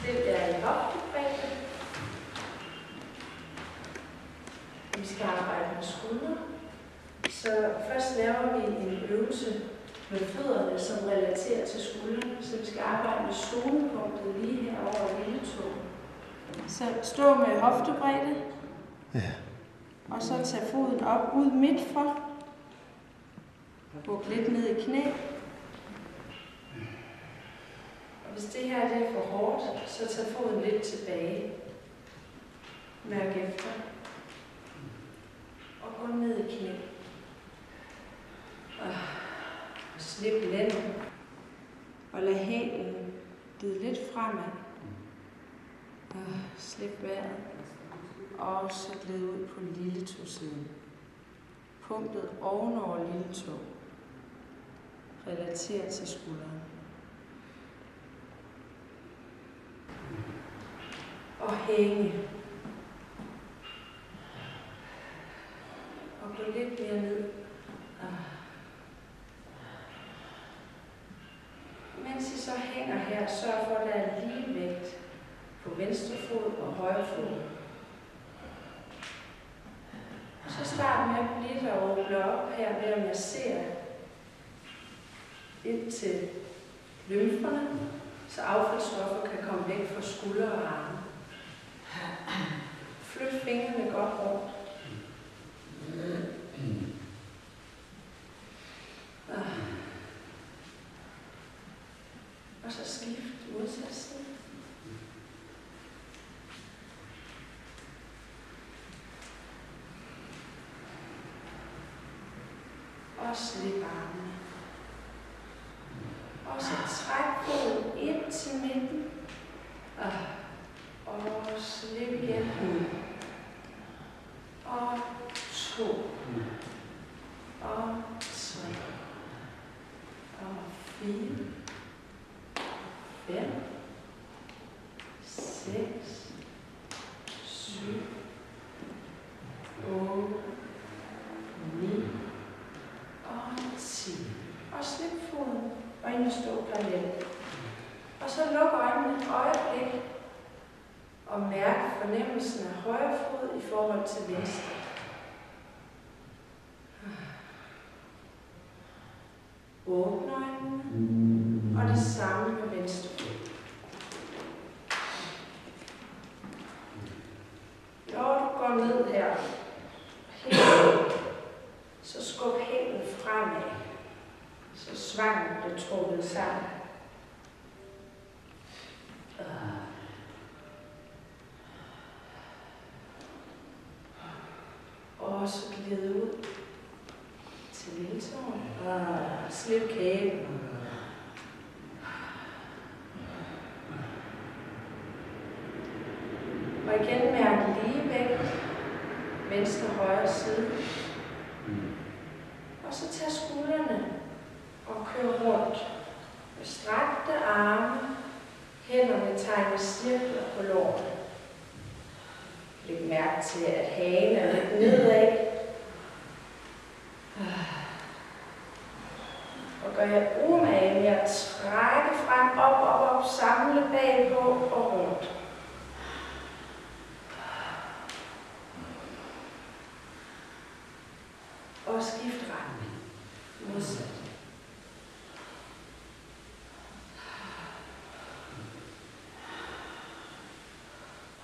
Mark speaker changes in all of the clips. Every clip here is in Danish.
Speaker 1: Stil jer i hoftebredde. Vi skal arbejde med skuldre. Så først laver vi en øvelse med fødderne, som relaterer til skuldrene. Så vi skal arbejde med stolepunktet lige her over lille tå. Så stå med hoftebredde.
Speaker 2: Ja.
Speaker 1: Og så tage foden op ud midt for. Buk lidt ned i knæ. Og hvis det her det er for hårdt, så tag foden lidt tilbage. Mærk efter. Og gå ned i knæ. Og slip lænden. Og lad hælen glide lidt fremad. Og slip vejret. Og så glide ud på lille tå-siden. Punktet ovenover lille tå relaterer til skulderen. Og hænge. Og gå lidt mere ned. Mens I så hænger her, sørg for, at der er lige vægt på venstre fod og højre fod. Og så start med at blive og åbne op her ved at massere ind til lymferne, så affaldsstoffer kan komme væk fra skuldre og arme. Flyt fingrene godt rundt. Og så skift modsat side. Og slip armene. Og så træk foden ind til midten. Og slip igen ud. Og 2. Og 3. Og 4. 5. 6. 7. 8. 9. Og 10. Og slip foden og ind og stå parallelt. Og så luk øjnene et øjeblik og mærk fornemmelsen af højre fod i forhold til venstre. Åbn øjnene og det samme med venstre fod. Når du går ned her, så skub hælen fremad, så svangen bliver trukket sammen. Og så glide ud til lilletåen. Slip kæben. Og igen mærk lige vægt. Venstre og højre side. Og så tag skuldrene og kør rundt. Med strakte arme. Hænderne tegner cirkler på lårene. Læg mærke til, at hagen er lidt nedad. Og gør jeg umage med at trække frem, op, samle bagpå og rundt. Og skift retning. Modsat.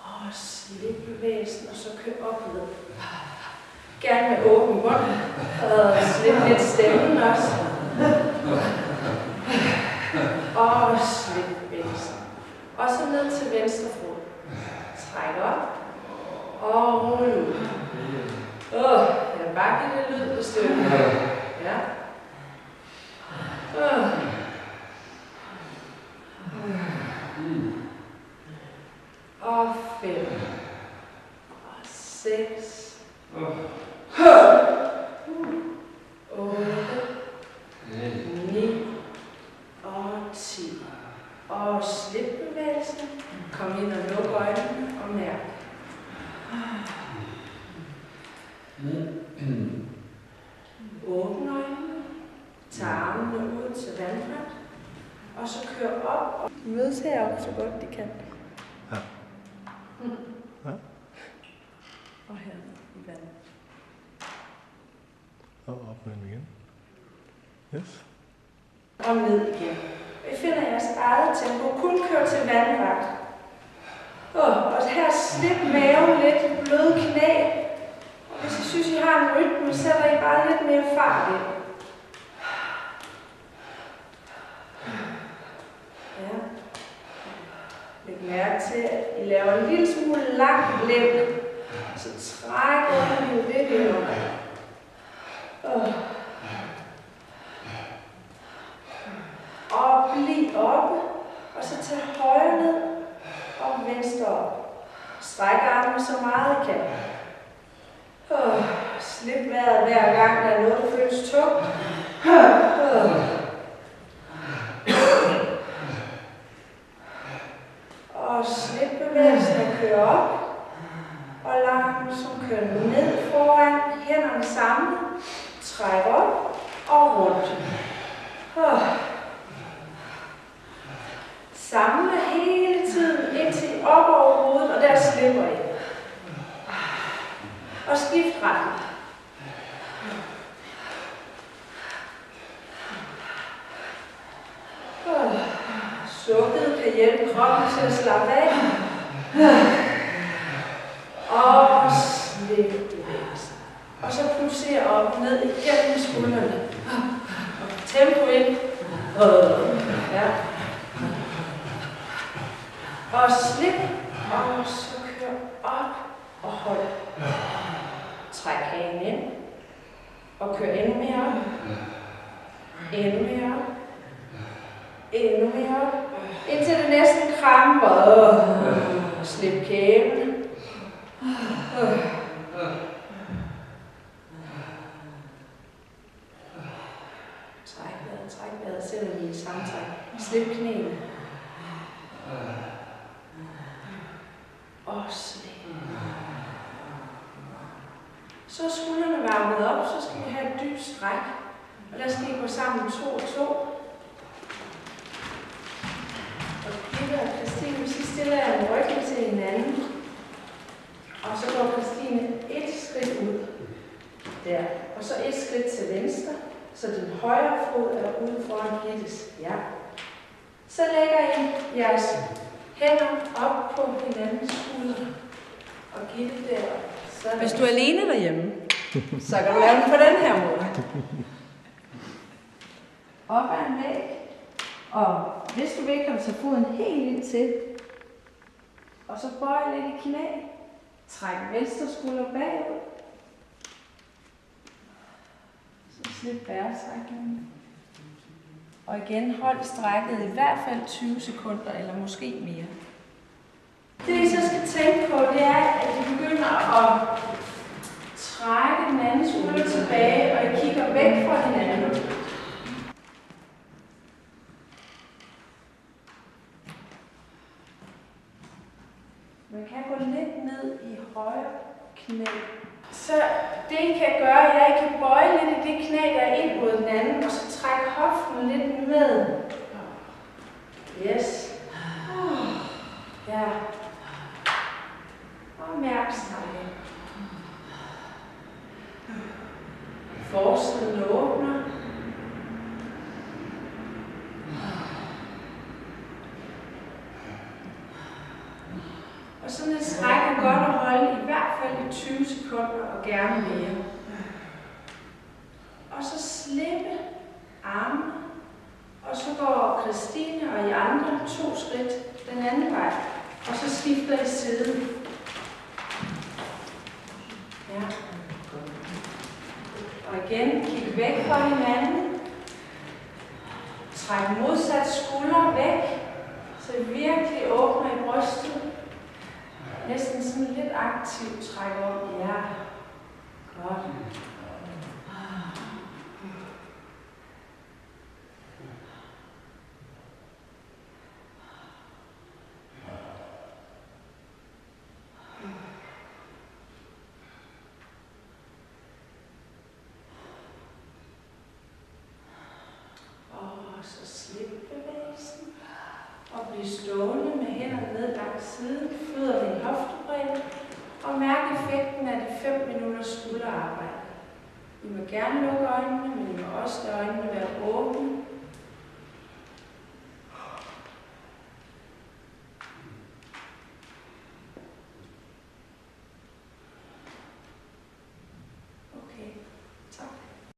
Speaker 1: Og slip bevægelsen, og så kør op ned. Gerne med åben mund. Og slip lidt stemmen også. Og slip bevægelsen. Og så ned til venstre fod. Træk op. Og rul ud. Bare giv det lyd på støtten. Ja. Og 5. Og 6. 8. 9. Og 10. Og slip bevægelsen. Kom ind og luk øjnene og mærk. Åbn øjnene. Tag armene ud til vandret. Og så kør op og mødes heroppe så godt de kan.
Speaker 2: Ja.
Speaker 1: Og her i vandet.
Speaker 2: Og op med dem igen. Yes.
Speaker 1: Og ned igen. Vi finder jeres eget tempo. Kun kør til vandret. Og her slip maven lidt, bløde knæ. Og hvis I synes, I har en rytme, så sætter I bare lidt mere fart ind. Ja. Læg mærke til, at I laver en lille smule langt lem. Så træk underlivet lidt ind. Og bliv oppe. Og så tag højre ned og venstre op. Stræk armene så meget I kan. Slip vejret hver gang, der er noget, der føles tungt. Og slip bevægelsen og køre op. Og langsomt køre ned foran, hænderne samlet. Træk op og rundt. Samle hele tiden indtil op over hovedet, og der slipper I. Og skift retning. Sukket kan hjælpe kroppen til at slappe af. Og slip bevægelsen. Og så pulser op og ned igennem skuldrene. Tempo ind. Ja. Og slip. Og så kør op og hold. Træk hagen ind. Og kør endnu mere op. Endnu mere op. Endnu mere op. Indtil det næsten kramper. Slip kæben. Træk vejret, selvom I er i samtræk. Slip knæene. Og slip. Så er skuldrene varmet op, så skal vi have et dybt stræk. Og der skal I gå sammen 2 og 2. Og Gitte og Christine, hvis I stiller jer ryggen til hinanden. Og så går Christine et skridt ud. Der. Og så et skridt til venstre. Så din højre fod er ude foran Gittes. Ja. Så lægger I jeres hænder op på hinandens skuldre. Og Gitte der. Så hvis du er alene derhjemme, så kan du lave den på den her måde. Op ad en væg. Og hvis du vil, kan du tage foden helt ind til. Og så bøj lidt i knæ. Træk venstre skulder bagud. Så slip bæretrækningen. Og igen hold strækket i hvert fald 20 sekunder, eller måske mere. Det I så skal tænke på, det er, at I begynder at trække den anden skulder tilbage, og I kigger væk fra hinanden. Man kan gå lidt ned i højre knæ. Så det I kan gøre, er, at I kan bøje lidt i det knæ, der er ind mod den anden, og så trække hoften lidt med. Yes. Ja. Og mærk strækken. Forsiden åbner. Og sådan et stræk er godt at holde i hvert fald i 20 sekunder og gerne mere. Og så slippe armene. Og så går Christine og I andre 2 skridt den anden vej. Og så skifter I side. Ja. Og igen, kig væk fra hinanden. Træk modsat skulder væk. Så I virkelig åbner i brystet. Næsten sådan lidt aktivt træk op. Ja. Godt. Og så slip bevægelsen. Og bliv stående med hænderne hænderne ned langs siden, fødderne i hoftebredden, og mærk effekten af de 5 minutters skulderarbejde. I må gerne lukke øjnene, men I må også lade øjnene være